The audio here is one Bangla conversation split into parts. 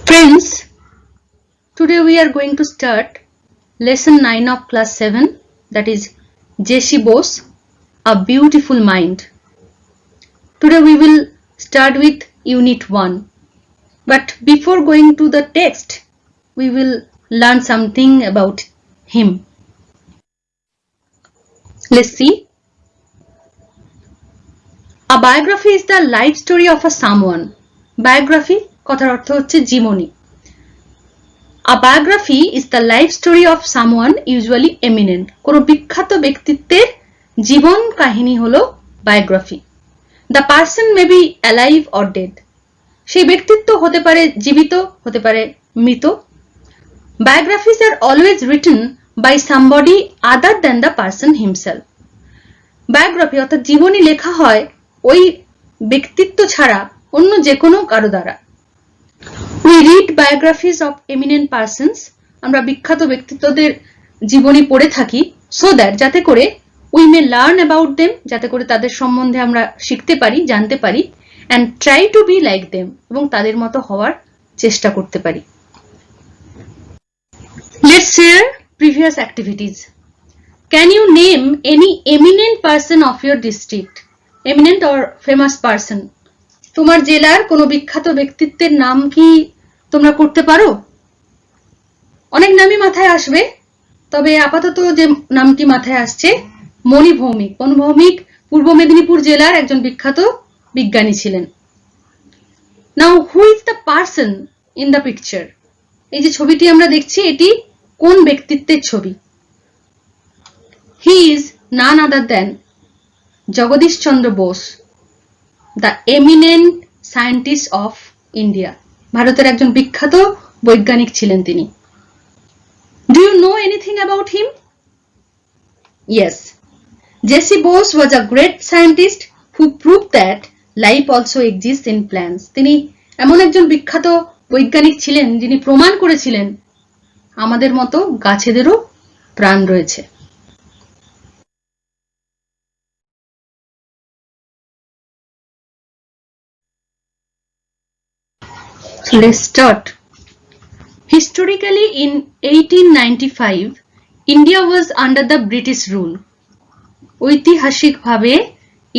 Friends, today we are going to start lesson 9 of class 7, that is J.C. Bose, A Beautiful Mind. Today we will start with unit 1. But before going to the text, we will learn something about him. Let's see. A biography is the life story of a someone. Biography কথার অর্থ হচ্ছে জীবনী। A biography is the life story of someone usually eminent. কোনো বিখ্যাত ব্যক্তিত্বের জীবন কাহিনী হলো biography. The person may be alive or dead. সেই ব্যক্তিত্ব হতে পারে জীবিত, হতে পারে মৃত। Biographies are always written by somebody other than the person himself. Biography অর্থাৎ জীবনী লেখা হয় ওই ব্যক্তিত্ব ছাড়া অন্য যে কোনো কারো দ্বারা। We read biographies of eminent persons. আমরা বিখ্যাত ব্যক্তিত্বদের জীবনী পড়ে থাকি so that যাতে করে we may learn about them, যাতে করে তাদের সম্বন্ধে আমরা শিখতে পারি, জানতে পারি and try to be like them, এবং তাদের মতো হওয়ার চেষ্টা করতে পারি। Let's share previous activities. Can you name any eminent person of your district? Eminent or famous person. তোমার জেলার কোনো বিখ্যাত ব্যক্তিত্বের নাম কি তোমরা করতে পারো? অনেক নামই মাথায় আসবে, তবে আপাতত যে নামটি মাথায় আসছে মণি ভৌমিক। মণি ভৌমিক পূর্ব মেদিনীপুর জেলার একজন বিখ্যাত বিজ্ঞানী ছিলেন। Now who is the person in the picture? এই যে ছবিটি আমরা দেখছি এটি কোন ব্যক্তিত্বের ছবি? He is none other than Jagadish Chandra Bose, the eminent scientist of India. ভারতের একজন বিখ্যাত বৈজ্ঞানিক ছিলেন তিনি। Do you know anything about him? Yes. J.C. Bose was a great scientist who proved that life also exists in plants. তিনি এমন একজন বিখ্যাত বৈজ্ঞানিক ছিলেন যিনি প্রমাণ করেছিলেন আমাদের মতো গাছেদেরও প্রাণ রয়েছে। Let's start. Historically, in 1895, India was under the British rule. ঐতিহাসিকভাবে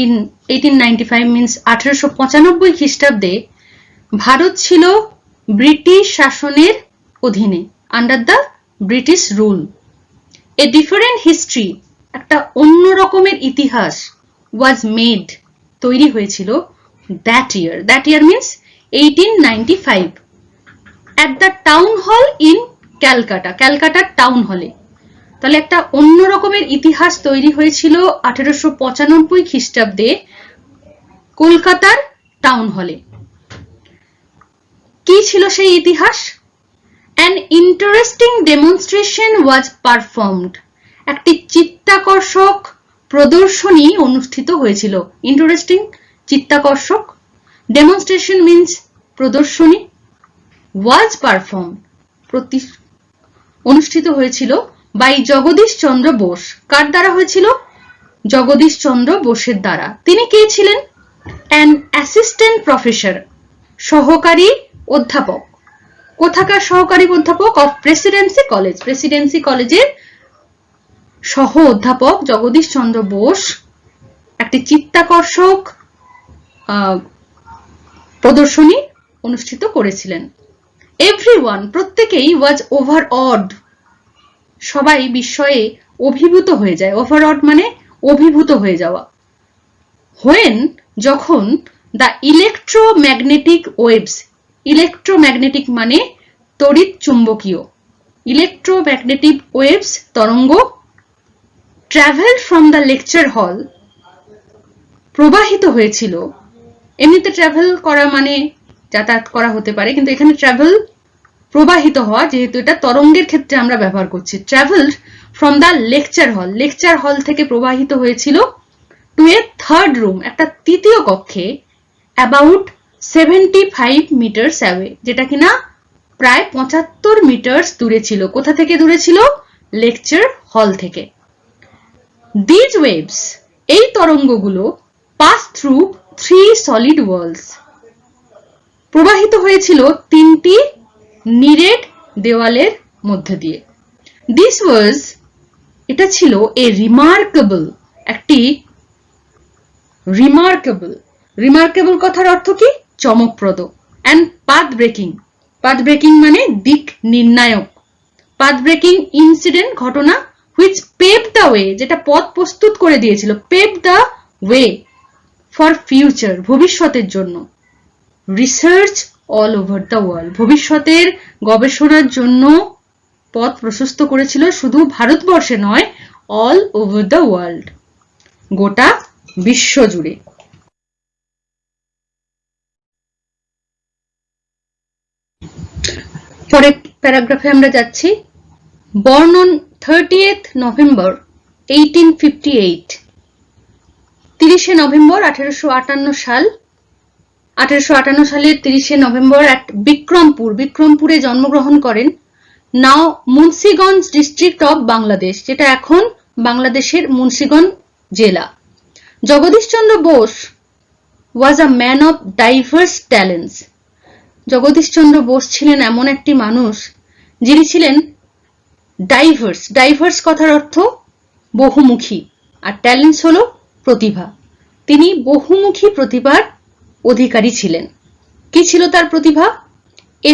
in 1895 means 1895 খ্রিস্টাব্দে ভারত ছিল ব্রিটিশ শাসনের অধীনে, under the British rule. A different history, একটা অন্য রকমের ইতিহাস was made, তৈরি হয়েছিল that year. That year means 1895 at the town hall in Calcutta. ক্যালকাটার টাউন হলে। তাহলে একটা অন্য রকমের ইতিহাস তৈরি হয়েছিল 1895 খ্রিস্টাব্দে কলকাতার টাউন হলে। কি ছিল সেই ইতিহাস? An interesting demonstration was performed. একটি চিত্তাকর্ষক প্রদর্শনী অনুষ্ঠিত হয়েছিল। ইন্টারেস্টিং, চিত্তাকর্ষক। Demonstration means প্রদর্শনী। Was performed, অনুষ্ঠিত হয়েছিল by জগদীশ চন্দ্র বোস। কার দ্বারা হয়েছিল? জগদীশ চন্দ্র বোসের দ্বারা। তিনি কে ছিলেন? An assistant professor, সহকারী অধ্যাপক। কোথাকার সহকারী অধ্যাপক? Of Presidency college. প্রেসিডেন্সি কলেজের সহ অধ্যাপক জগদীশ চন্দ্র বোস একটি চিত্তাকর্ষক প্রদর্শনী অনুষ্ঠিত করেছিলেন। Everyone, প্রত্যেকেই was overawed, সবাই বিস্ময়ে অভিভূত হয়ে যায়। overawed মানে অভিভূত হয়ে যাওয়া। When, যখন the electromagnetic waves, electromagnetic মানে তড়িৎ চুম্বকীয়, electromagnetic waves তরঙ্গ traveled from the lecture hall, প্রবাহিত হয়েছিল। এমনিতে ট্রাভেল করা মানে যাতায়াত করা হতে পারে, কিন্তু এখানে ট্রাভেল প্রবাহিত হওয়া, যেহেতু এটা তরঙ্গের ক্ষেত্রে আমরা ব্যবহার করছি। ট্রাভেল ফ্রম দ্য লেকচার হল, লেকচার হল থেকে প্রবাহিত হয়েছিল টু এ থার্ড রুম, একটা তৃতীয় কক্ষে, অ্যাবাউট 75 মিটার্স অ্যাওয়ে, যেটা কিনা প্রায় 75 মিটার্স দূরে ছিল। কোথা থেকে দূরে ছিল? লেকচার হল থেকে। দিজ ওয়েভস, এই তরঙ্গগুলো পাস থ্রু 3 solid walls, প্রবাহিত হয়েছিল 3টি নিরেট দেওয়ালের মধ্যে দিয়ে। দিস ওয়াজ, এটা ছিল এ রিমার্কেবল, একটি রিমার্কেবল কথার অর্থ কি? চমকপ্রদ। অ্যান্ড পাথ ব্রেকিং মানে দিক নির্ণায়ক। পাথ ব্রেকিং ইনসিডেন্ট, ঘটনা, হুইচ পেভ দ্য ওয়ে, যেটা পথ প্রস্তুত করে দিয়েছিল, pave the way for future, ভবিষ্যতের জন্য। Research all over the world, ভবিষ্যতের গবেষণার জন্য পথ প্রশস্ত করেছিল, শুধু ভারতবর্ষে নয়, অল ওভার দ্য ওয়ার্ল্ড, গোটা বিশ্ব জুড়ে। পরের প্যারাগ্রাফে আমরা যাচ্ছি। Born on 30th November 1858, 30শে নভেম্বর 1858 সাল, 1858 সালের 30শে নভেম্বর বিক্রমপুরে জন্মগ্রহণ করেন। Now Munshiganj district of Bangladesh, যেটা এখন বাংলাদেশের মুন্সিগঞ্জ জেলা। Jagadishchandra Bose was a man of diverse talents, Jagadishchandra Bose ছিলেন এমন একটি মানুষ যিনি ছিলেন ডাইভার্স কথার অর্থ বহুমুখী, আর ট্যালেন্টস হলো প্রতিভা। তিনি বহুমুখী প্রতিভার অধিকারী ছিলেন। কি ছিল তার প্রতিভা? এ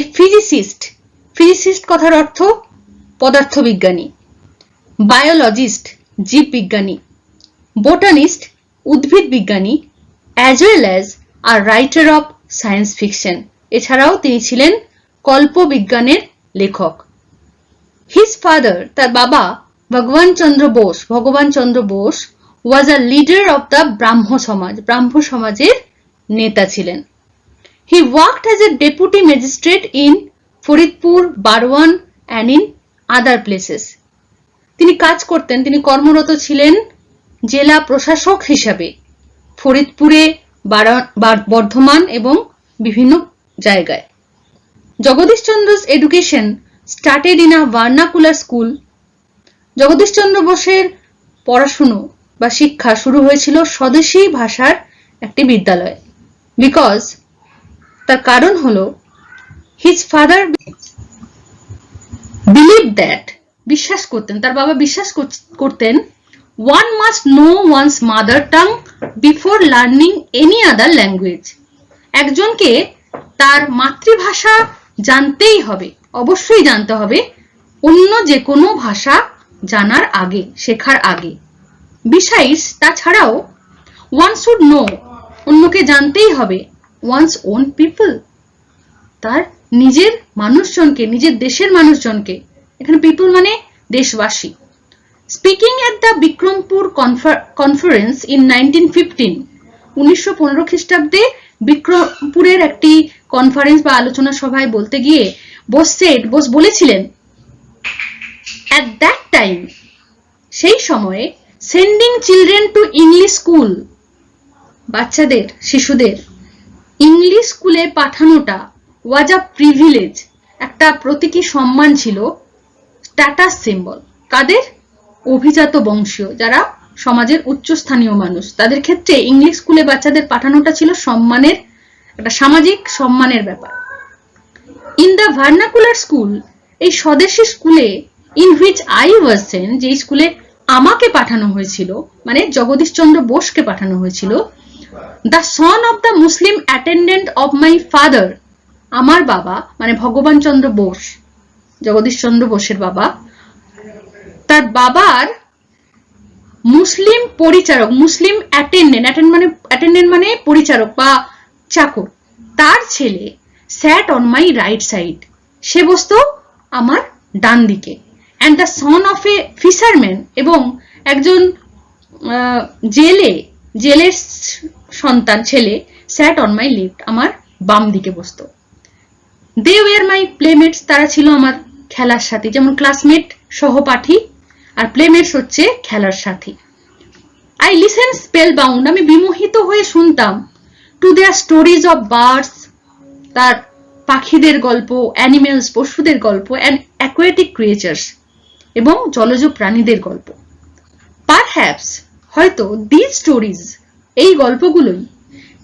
ফিজিসিস্ট কথার অর্থ পদার্থবিজ্ঞানী, বায়োলজিস্ট জীববিজ্ঞানী, বোটানিস্ট উদ্ভিদ বিজ্ঞানী, as well as a writer of science fiction, এছাড়াও তিনি ছিলেন কল্পবিজ্ঞানের লেখক। হিজ ফাদার, তার বাবা Bhagawan Chandra Bose was a leader of the Brahmo সমাজের নেতা ছিলেন। He worked as a deputy magistrate in Faridpur, Burdwan and in other places, তিনি কর্মরত ছিলেন জেলা প্রশাসক হিসাবে ফরিদপুরে, বর্ধমান এবং বিভিন্ন জায়গায়। জগদীশচন্দ্র's education started in a vernacular school, Jagadish Chandra বোসের পড়াশুনো বা শিক্ষা শুরু হয়েছিল স্বদেশী ভাষার একটি বিদ্যালয়ে। বিকজ, তার কারণ হলো, হিজ ফাদার বিলিভড দ্যাট, বিশ্বাস করতেন, তার বাবা বিশ্বাস করতেন, one must know one's mother tongue before learning any other language, একজনকে তার মাতৃভাষা জানতেই হবে, অবশ্যই জানতে হবে অন্য যে কোনো ভাষা জানার আগে, শেখার আগে। Besides, তাছাড়াও one should know, অন্যকে জানতেই হবে, one's own people, তার নিজের মানুষজনকে, নিজের দেশের মানুষজনকে, এখানে people মানে দেশবাসী। Speaking at the Bikrampur conference in 1915, 1915 খ্রিস্টাব্দে বিক্রমপুরের একটি কনফারেন্স বা আলোচনা সভায় বলতে গিয়ে বোস বলেছিলেন, at that time, সেই সময়ে, sending children to English school, বাচ্চাদের, শিশুদের ইংলিশ স্কুলে পাঠানোটা was a privilege, একটা প্রতীকী সম্মান ছিল, স্ট্যাটাস সিম্বল। কাদের? অভিজাত বংশীয়, যারা সমাজের উচ্চস্থানীয় মানুষ, তাদের ক্ষেত্রে ইংলিশ স্কুলে বাচ্চাদের পাঠানোটা ছিল সম্মানের, একটা সামাজিক সম্মানের ব্যাপার। ইন দ্য ভার্নাকুলার স্কুল, এই স্বদেশী স্কুলে, in which I was sent, যে স্কুলে আমাকে পাঠানো হয়েছিল, মানে জগদীশচন্দ্র বোসকে পাঠানো হয়েছিল, the son of the Muslim attendant of my father, আমার বাবা মানে ভগবান চন্দ্র বোস, জগদীশচন্দ্র বোসের বাবা, তার বাবার মুসলিম পরিচারক, মুসলিম অ্যাটেন্ডেন্ট মানে পরিচারক বা চাকর, তার ছেলে sat on my right side, সে বসতো আমার ডান দিকে। And the son of a fisherman, এবং একজন জেলের সন্তান ছেলে স্যাট অন মাই লেফট, আমার বাম দিকে বসতো। দে ওয়ার মাই প্লেমেটস, তারা ছিল আমার খেলার সাথী, যেমন ক্লাসমেট সহপাঠী, আর প্লেমেটস হচ্ছে খেলার সাথী। আই লিসেন স্পেল বাউন্ড, আমি বিমোহিত হয়ে শুনতাম, to their stories of birds, তার পাখিদের গল্প, অ্যানিমেলস পশুদের গল্প, অ্যান্ড অ্যাকুয়াটিক ক্রিয়েচার্স, এবং জলজ প্রাণীদের গল্প। পারহ্যাপস, হয়তো, দিস স্টোরিজ, এই গল্পগুলোই,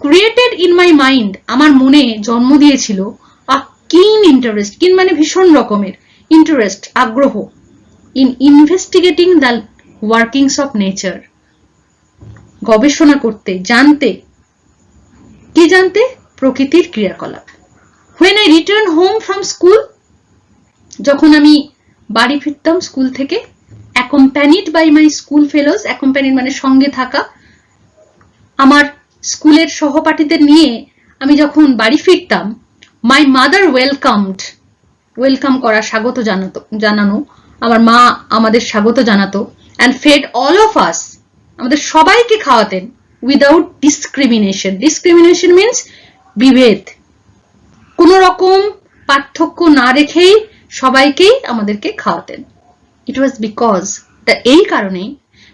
ক্রিয়েটেড ইন মাই মাইন্ড, আমার মনে জন্ম দিয়েছিল আ কিন ইন্টারেস্ট, কিন মানে ভীষণ রকমের, ইন্টারেস্ট আগ্রহ, in investigating the workings of nature, গবেষণা করতে, জানতে, কি জানতে? প্রকৃতির ক্রিয়াকলাপ। When I returned home from school, যখন আমি বাড়ি ফিরতাম স্কুল থেকে, accompanied by my school fellows, accompanied মানে সঙ্গে থাকা, আমার স্কুলের সহপাঠীদের নিয়ে আমি যখন বাড়ি ফিরতাম, my mother welcomed, ওয়েলকাম করা, স্বাগত জানানো, আমার মা আমাদের স্বাগত জানাতো, and fed all of us, আমাদের সবাইকে খাওয়াতেন, without discrimination, discrimination means বিভেদ, কোন রকম পার্থক্য না রেখেই সবাইকেই আমাদেরকে খাওয়াতেন। It was because, এই কারণেই,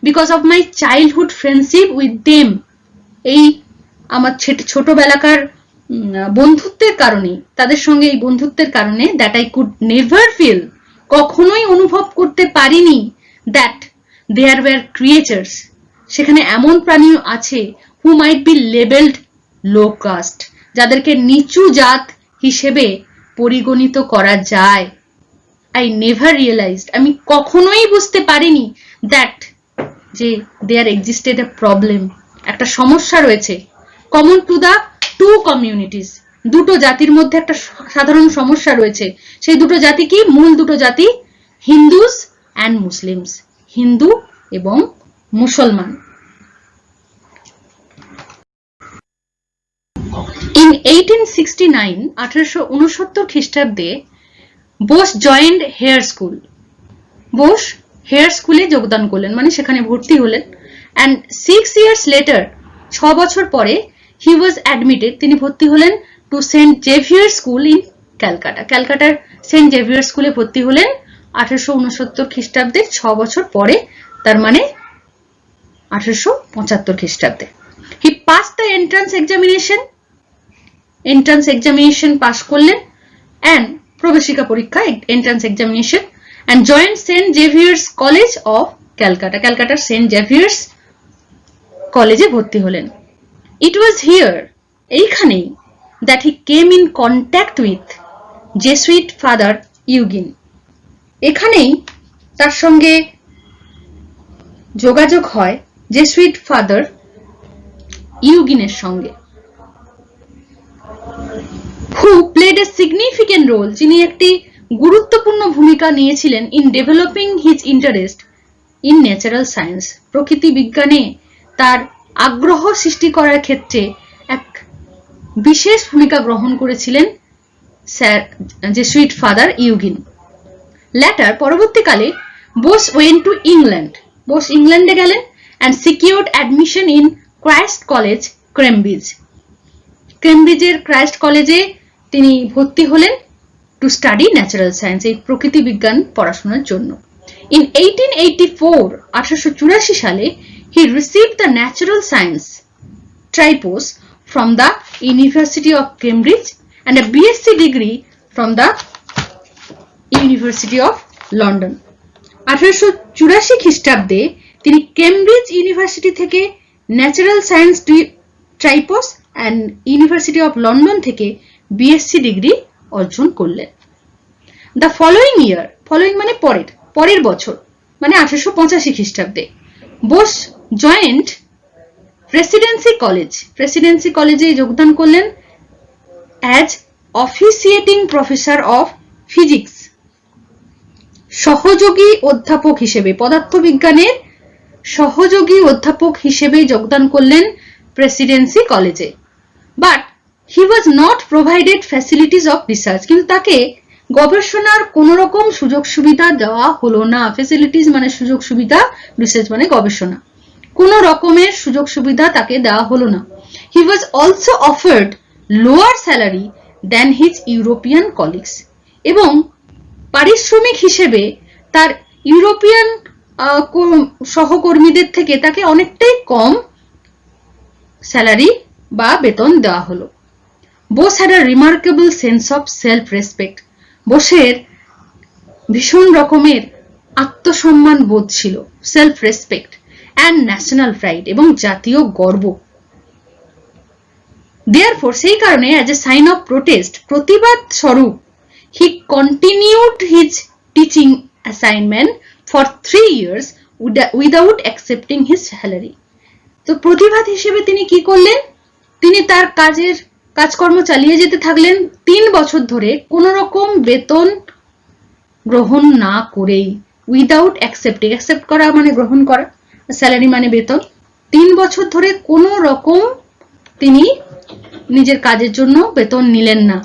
because of my childhood friendship with them, এই আমার ছোটবেলাকার বন্ধুত্বের কারণে, তাদের সঙ্গে এই বন্ধুত্বের কারণে, that I could never feel, কখনোই অনুভব করতে পারিনি, that there were creatures, সেখানে এমন প্রাণী আছে, who might be labeled low caste, যাদেরকে নিচু জাত হিসেবে পরিগণিত করা যায়। I never realized, আমি কখনোই বুঝতে পারিনি, that যে there existed a problem, একটা সমস্যা রয়েছে, common to the two communities, দুটো জাতির মধ্যে একটা সাধারণ সমস্যা রয়েছে। সেই দুটো জাতি কি? মূল দুটো জাতি, হিন্দুস and মুসলিমস, হিন্দু এবং মুসলমান। In 1869, 1869 খ্রিস্টাব্দে, Bose joined Hare school, Bose Hare স্কুলে যোগদান করলেন, মানে সেখানে ভর্তি হলেন, and 6 years later, 6 বছর পরে, he was admitted, তিনি ভর্তি হলেন to saint Xavier school in Calcutta, ক্যালকাটার সেন্ট জেভিয়ার স্কুলে ভর্তি হলেন 1869 খ্রিস্টাব্দে, 6 বছর পরে, তার মানে 1875 খ্রিস্টাব্দে। He passed the entrance examination pass করলেন, and প্রবেশিকা পরীক্ষা, entrance examination, and joined St. Xavier's College of Calcutta, ক্যালকাটার সেন্ট জেভিয়ার্স কলেজে ভর্তি হলেন। It was here, এইখানেই, that he came in contact with Jesuit Father Eugene, এখানেই তার সঙ্গে যোগাযোগ হয় জেসুইট ফাদার ইউগিনের সঙ্গে, who played a significant role, যিনি একটি গুরুত্বপূর্ণ ভূমিকা নিয়েছিলেন in developing his interest in natural science, প্রকৃতি বিজ্ঞানে তার আগ্রহ সৃষ্টি করার ক্ষেত্রে এক বিশেষ ভূমিকা গ্রহণ করেছিলেন স্যার জেসুইট ফাদার ইউগিন। ল্যাটার, পরবর্তীকালে, Bose went to England, Bose ইংল্যান্ডে গেলেন, and secured admission in Christ College, Cambridge, কেমব্রিজের ক্রাইস্ট কলেজে তিনি ভর্তি হলেন টু স্টাডি ন্যাচারাল সায়েন্স, এই প্রকৃতি বিজ্ঞান পড়াশোনার জন্য। In 1884, 1884 সালে, he received the natural science tripos from the University of Cambridge and a BSc degree from the University of London. 1884 খ্রিস্টাব্দে তিনি কেমব্রিজ ইউনিভার্সিটি থেকে natural science tripos and university of London থেকে বিএসসি ডিগ্রি অর্জন করলেন। The following year, following মানে পরের বছর, মানে 1885 খ্রিস্টাব্দে, বোস জয়েন্ট প্রেসিডেন্সি কলেজে যোগদান করলেন অ্যাজ অফিসিয়েটিং প্রফেসর অফ ফিজিক্স, সহযোগী অধ্যাপক হিসেবে, পদার্থবিজ্ঞানের সহযোগী অধ্যাপক হিসেবে যোগদান করলেন প্রেসিডেন্সি কলেজে। But he was not provided facilities of research, কিন্তু তাকে গবেষণার কোন রকম সুযোগ সুবিধা দেওয়া হলো না। ফ্যাসিলিটিস মানে সুযোগ সুবিধা, রিসার্চ মানে গবেষণা, কোন রকমের সুযোগ সুবিধা তাকে দেওয়া হলো না। He was also offered lower salary than his European colleagues, এবং পারিশ্রমিক হিসেবে তার ইউরোপিয়ান সহকর্মীদের থেকে তাকে অনেকটাই কম স্যালারি বা বেতন দেওয়া হলো। Bose had a remarkable sense of self respect, বোসের ভীষণ রকমের আত্মসম্মান বোধ ছিল, self respect and national pride, এবং জাতীয় গর্ব। দেয়ারফর, সেই কারণে as a sign of protest, প্রতিবাদ স্বরূপ, He continued his teaching assignment for 3 years without accepting his salary. তো প্রতিবাদ হিসেবে তিনি কি করলেন? তিনি তার কাজকর্ম চালিয়ে যেতে থাকলেন 3 বছর ধরে কোনো রকম বেতন গ্রহণ না করেই, উইদাউট অ্যাকসেপ্টিং, অ্যাকসেপ্ট করা মানে গ্রহণ করা, স্যালারি মানে বেতন। 3 বছর ধরে কোনো রকম তিনি নিজের কাজের জন্য বেতন নিলেন না।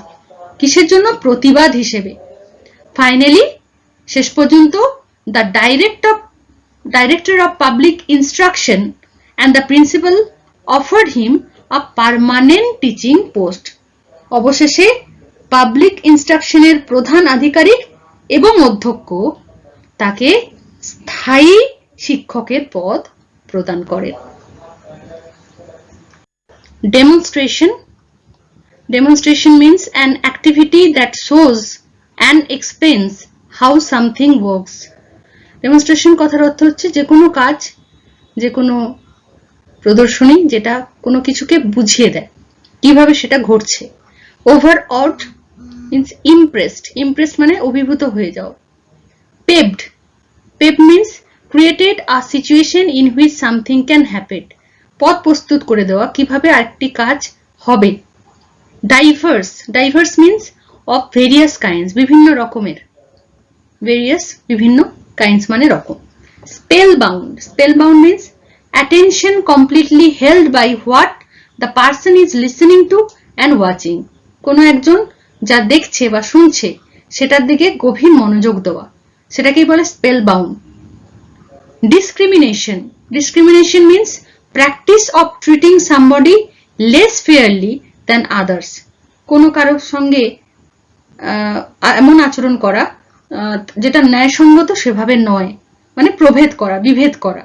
কিসের জন্য? প্রতিবাদ হিসেবে। ফাইনালি শেষ পর্যন্ত the director of public instruction and the principal offered him a permanent teaching post. অবশেষে পাবলিক ইনস্ট্রাকশনের প্রধান আধিকারিক এবং অধ্যক্ষ তাকে স্থায়ী শিক্ষকের পদ প্রদান করেন। Demonstration means an activity that shows and explains how something works. Demonstration কথার অর্থ হচ্ছে যে কোনো কাজ, যে কোনো প্রদর্শনী যেটা কোনো কিছুকে বুঝিয়ে দেয় কিভাবে সেটা ঘটছে। Overawed means impressed মানে অভিভূত হয়ে যাও। Paved means created a situation in which something can happen. পথ প্রস্তুত করে দেওয়া কিভাবে আরেকটি কাজ হবে। Diverse means of various kinds, বিভিন্ন রকমের, বিভিন্ন kinds মানে রকম। Spellbound means attention completely held by what the person is listening to and watching. কোনো একজন যা দেখছে বা শুনছে সেটার দিকে গভীর মনোযোগ দেওয়া, সেটাকেই বলে spellbound. Discrimination means practice of treating somebody less fairly than others. কোনো কারোর সঙ্গে এমন আচরণ করা যেটা ন্যায়সঙ্গত সেভাবে নয়, মানে বিভেদ করা।